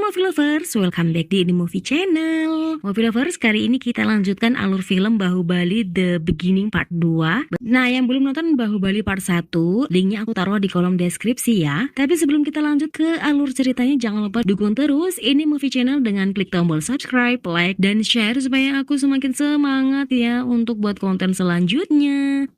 Movie Lovers, welcome back di Movie Channel. Movie Lovers, kali ini kita lanjutkan alur film Bahubali The Beginning Part 2. Nah, yang belum nonton Bahubali Part 1, linknya aku taruh di kolom deskripsi ya. Tapi sebelum kita lanjut ke alur ceritanya, jangan lupa dukung terus ini Movie Channel dengan klik tombol subscribe, like, dan share supaya aku semakin semangat ya untuk buat konten selanjutnya.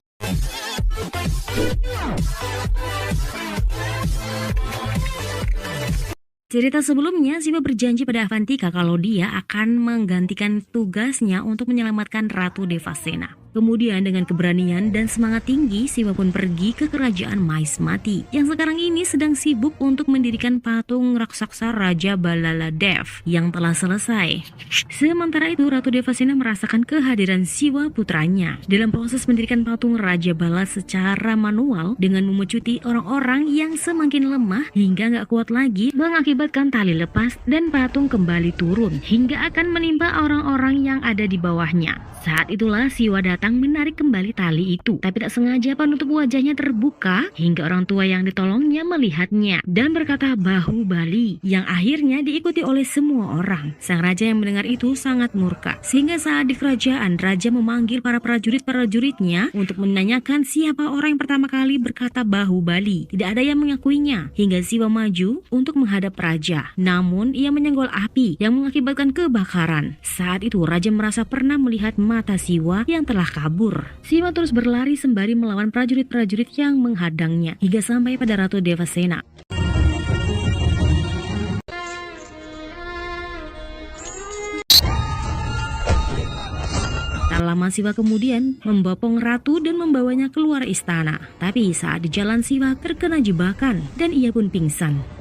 Cerita sebelumnya, Siwa berjanji pada Avantika kalau dia akan menggantikan tugasnya untuk menyelamatkan Ratu Devasena. Kemudian dengan keberanian dan semangat tinggi, Siwa pun pergi ke kerajaan Mahismati yang sekarang ini sedang sibuk untuk mendirikan patung raksasa Raja Balaladev yang telah selesai. Sementara itu, Ratu Devasena merasakan kehadiran Siwa putranya dalam proses mendirikan patung Raja Bala secara manual dengan memecuti orang-orang yang semakin lemah hingga gak kuat lagi, mengakibatkan tali lepas dan patung kembali turun hingga akan menimpa orang-orang yang ada di bawahnya. Saat itulah Siwa datang menarik kembali tali itu, tapi tak sengaja penutup wajahnya terbuka hingga orang tua yang ditolongnya melihatnya dan berkata Bahubali, yang akhirnya diikuti oleh semua orang. Sang raja yang mendengar itu sangat murka, sehingga saat di kerajaan, raja memanggil para prajurit-prajuritnya untuk menanyakan siapa orang yang pertama kali berkata Bahubali. Tidak ada yang mengakuinya hingga Siwa maju untuk menghadap raja, namun ia menyenggol api yang mengakibatkan kebakaran. Saat itu raja merasa pernah melihat mata Siwa yang telah kabur. Siwa terus berlari sembari melawan prajurit-prajurit yang menghadangnya hingga sampai pada Ratu Devasena. Tak lama Siwa kemudian membopong Ratu dan membawanya keluar istana. Tapi saat di jalan Siwa terkena jebakan dan ia pun pingsan.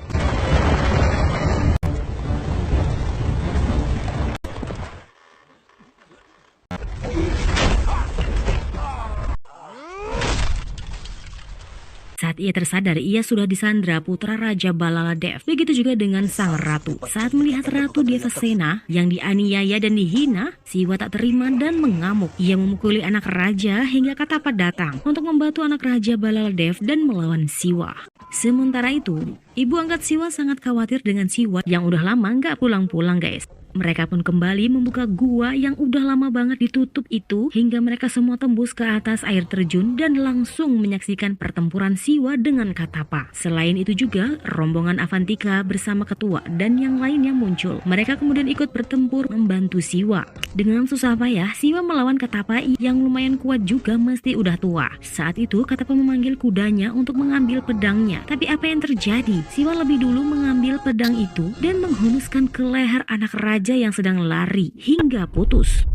Saat ia tersadar, ia sudah disandra putra Raja Balaladev. Begitu juga dengan sang ratu. Saat melihat Ratu Devasena yang dianiaya dan dihina, Siwa tak terima dan mengamuk. Ia memukuli anak raja hingga Katapa datang untuk membantu anak Raja Balaladev dan melawan Siwa. Sementara itu, ibu angkat Siwa sangat khawatir dengan Siwa yang udah lama nggak pulang-pulang guys. Mereka pun kembali membuka gua yang udah lama banget ditutup itu hingga mereka semua tembus ke atas air terjun dan langsung menyaksikan pertempuran Siwa dengan Katapa. Selain itu juga, rombongan Avantika bersama ketua dan yang lainnya muncul. Mereka kemudian ikut bertempur membantu Siwa. Dengan susah payah, Siwa melawan Katapa yang lumayan kuat juga meski udah tua. Saat itu Katapa memanggil kudanya untuk mengambil pedangnya. Tapi apa yang terjadi? Siwa lebih dulu mengambil pedang itu dan menghunuskan ke leher anak raja yang sedang lari hingga putus.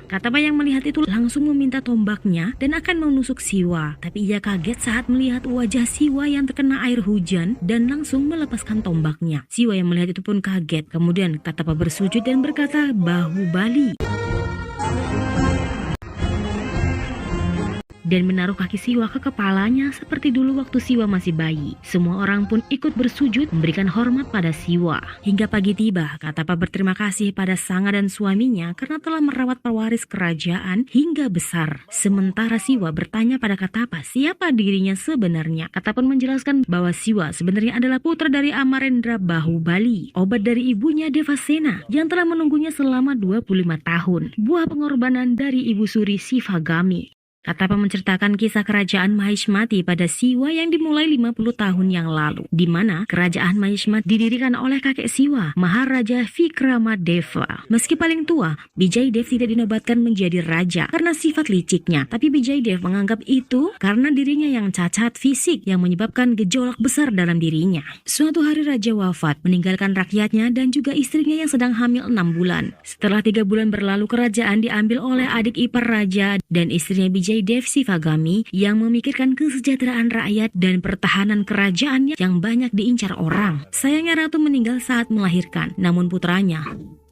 Katapa yang melihat itu langsung meminta tombaknya dan akan menusuk Siwa. Tapi ia kaget saat melihat wajah Siwa yang terkena air hujan dan langsung melepaskan tombaknya. Siwa yang melihat itu pun kaget. Kemudian Katapa bersujud dan berkata Bahubali dan menaruh kaki Siwa ke kepalanya seperti dulu waktu Siwa masih bayi. Semua orang pun ikut bersujud memberikan hormat pada Siwa. Hingga pagi tiba, Katapa berterima kasih pada Sanga dan suaminya karena telah merawat pewaris kerajaan hingga besar. Sementara Siwa bertanya pada Katapa siapa dirinya sebenarnya. Katapa pun menjelaskan bahwa Siwa sebenarnya adalah putra dari Amarendra Bahubali, obat dari ibunya Devasena yang telah menunggunya selama 25 tahun. Buah pengorbanan dari ibu suri Sivagami. Katapa menceritakan kisah kerajaan Mahismati pada Siwa yang dimulai 50 tahun yang lalu, di mana kerajaan Mahismati didirikan oleh kakek Siwa, Maharaja Vikramadeva. Meski paling tua, Bijaydev tidak dinobatkan menjadi raja karena sifat liciknya, tapi Bijaydev menganggap itu karena dirinya yang cacat fisik yang menyebabkan gejolak besar dalam dirinya. Suatu hari raja wafat, meninggalkan rakyatnya dan juga istrinya yang sedang hamil 6 bulan. Setelah 3 bulan berlalu, kerajaan diambil oleh adik ipar raja dan istrinya Bijaydev Sivagami yang memikirkan kesejahteraan rakyat dan pertahanan kerajaan yang banyak diincar orang. Sayangnya ratu meninggal saat melahirkan, namun putranya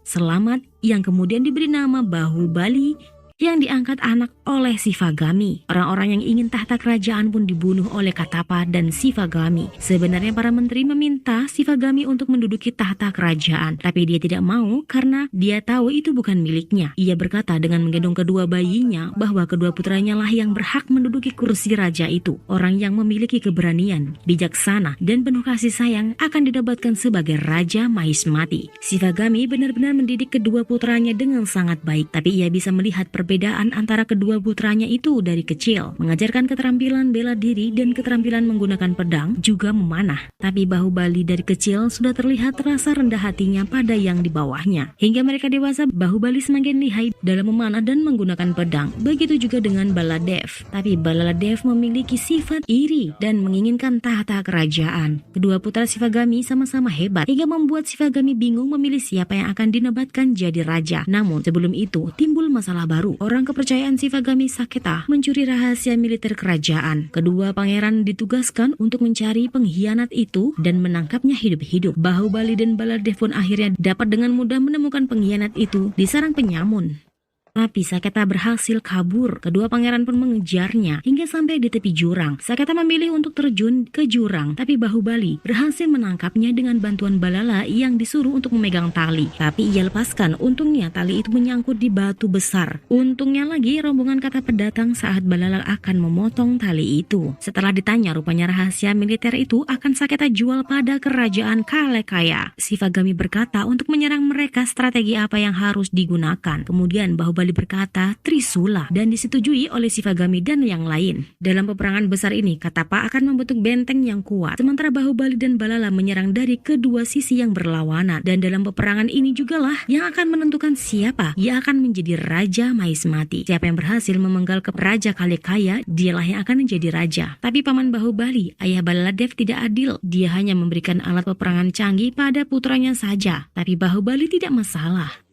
selamat yang kemudian diberi nama Bahubali yang diangkat anak oleh Shivagami. Orang-orang yang ingin tahta kerajaan pun dibunuh oleh Katapa dan Shivagami. Sebenarnya para menteri meminta Shivagami untuk menduduki tahta kerajaan, tapi dia tidak mau karena dia tahu itu bukan miliknya. Ia berkata dengan menggendong kedua bayinya bahwa kedua putranya lah yang berhak menduduki kursi raja itu. Orang yang memiliki keberanian, bijaksana, dan penuh kasih sayang akan didapatkan sebagai Raja Mahismati. Shivagami benar-benar mendidik kedua putranya dengan sangat baik, tapi ia bisa melihat perbedaan antara kedua putranya itu dari kecil. Mengajarkan keterampilan bela diri dan keterampilan menggunakan pedang juga memanah. Tapi Bahubali dari kecil sudah terlihat rasa rendah hatinya pada yang di bawahnya. Hingga mereka dewasa, Bahubali semakin lihai dalam memanah dan menggunakan pedang. Begitu juga dengan Baladev. Tapi Baladev memiliki sifat iri dan menginginkan tahta kerajaan. Kedua putra Shivagami sama-sama hebat hingga membuat Shivagami bingung memilih siapa yang akan dinobatkan jadi raja. Namun sebelum itu timbul masalah baru. Orang kepercayaan Shivagami, Saketa, mencuri rahasia militer kerajaan. Kedua pangeran ditugaskan untuk mencari pengkhianat itu dan menangkapnya hidup-hidup. Bahubali dan Baladev pun akhirnya dapat dengan mudah menemukan pengkhianat itu di sarang penyamun. Tapi Saketa berhasil kabur. Kedua pangeran pun mengejarnya hingga sampai di tepi jurang. Saketa memilih untuk terjun ke jurang, tapi Bahubali berhasil menangkapnya dengan bantuan Balala yang disuruh untuk memegang tali. Tapi ia lepaskan, untungnya tali itu menyangkut di batu besar. Untungnya lagi rombongan Katapa datang saat Balala akan memotong tali itu. Setelah ditanya, rupanya rahasia militer itu akan Saketa jual pada kerajaan Kalekaya. Shivagami berkata untuk menyerang mereka strategi apa yang harus digunakan. Kemudian Bahubali berkata Trisula dan disetujui oleh Shivagami dan yang lain. Dalam peperangan besar ini, Katapa akan membentuk benteng yang kuat, sementara Bahubali dan Balala menyerang dari kedua sisi yang berlawanan. Dan dalam peperangan ini jugalah yang akan menentukan siapa yang akan menjadi Raja Mahismati. Siapa yang berhasil memenggal ke Raja Kalekaya, dialah yang akan menjadi raja. Tapi paman Bahubali, ayah Baladev, tidak adil. Dia hanya memberikan alat peperangan canggih pada putranya saja. Tapi Bahubali tidak masalah.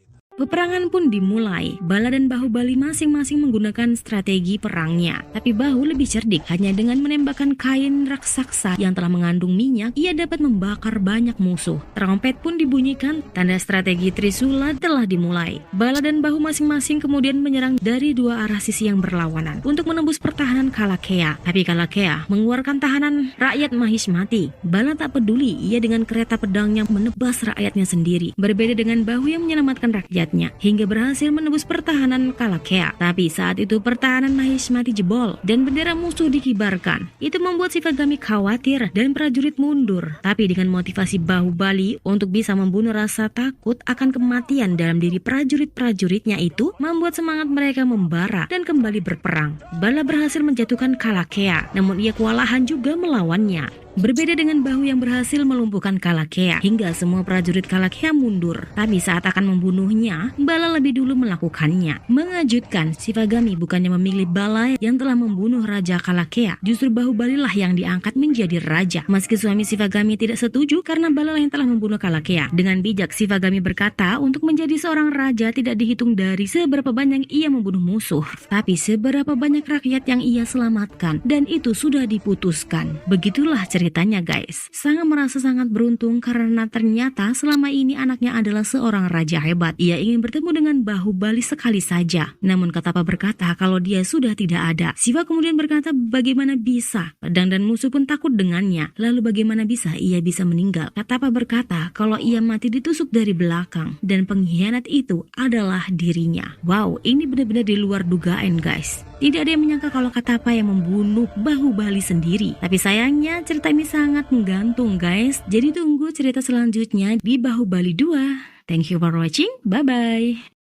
Peperangan pun dimulai. Bala dan Bahubali masing-masing menggunakan strategi perangnya. Tapi Bahu lebih cerdik. Hanya dengan menembakkan kain raksasa yang telah mengandung minyak, ia dapat membakar banyak musuh. Trompet pun dibunyikan, tanda strategi Trisula telah dimulai. Bala dan Bahu masing-masing kemudian menyerang dari dua arah sisi yang berlawanan untuk menembus pertahanan Kalakea. Tapi Kalakea mengeluarkan tahanan rakyat Mahismati. Bala tak peduli, ia dengan kereta pedangnya menebas rakyatnya sendiri. Berbeda dengan Bahu yang menyelamatkan rakyat hingga berhasil menembus pertahanan Kalakea. Tapi saat itu pertahanan Mahismati jebol dan bendera musuh dikibarkan. Itu membuat Shivagami khawatir dan prajurit mundur. Tapi dengan motivasi Bahubali untuk bisa membunuh rasa takut akan kematian dalam diri prajurit-prajuritnya itu, membuat semangat mereka membara dan kembali berperang. Bala berhasil menjatuhkan Kalakea, namun ia kewalahan juga melawannya. Berbeda dengan Bahu yang berhasil melumpuhkan Kalakea hingga semua prajurit Kalakea mundur. Tapi saat akan membunuhnya, Bala lebih dulu melakukannya. Mengejutkan, Shivagami bukannya memilih Bala yang telah membunuh Raja Kalakea. Justru Bahubali lah yang diangkat menjadi raja. Meski suami Shivagami tidak setuju karena Bala yang telah membunuh Kalakea. Dengan bijak, Shivagami berkata untuk menjadi seorang raja tidak dihitung dari seberapa banyak ia membunuh musuh, tapi seberapa banyak rakyat yang ia selamatkan. Dan itu sudah diputuskan. Begitulah ceritanya guys. Sangat merasa sangat beruntung karena ternyata selama ini anaknya adalah seorang raja hebat. Ia ingin bertemu dengan Bahubali sekali saja. Namun Katapa berkata kalau dia sudah tidak ada. Shiva kemudian berkata bagaimana bisa? Pedang dan musuh pun takut dengannya. Lalu bagaimana bisa ia bisa meninggal? Katapa berkata kalau ia mati ditusuk dari belakang dan pengkhianat itu adalah dirinya. Wow, ini benar-benar di luar dugaan guys. Tidak ada yang menyangka kalau Katapa yang membunuh Bahubali sendiri. Tapi sayangnya cerita ini sangat menggantung guys. Jadi tunggu cerita selanjutnya di Bahubali 2. Thank you for watching. Bye-bye.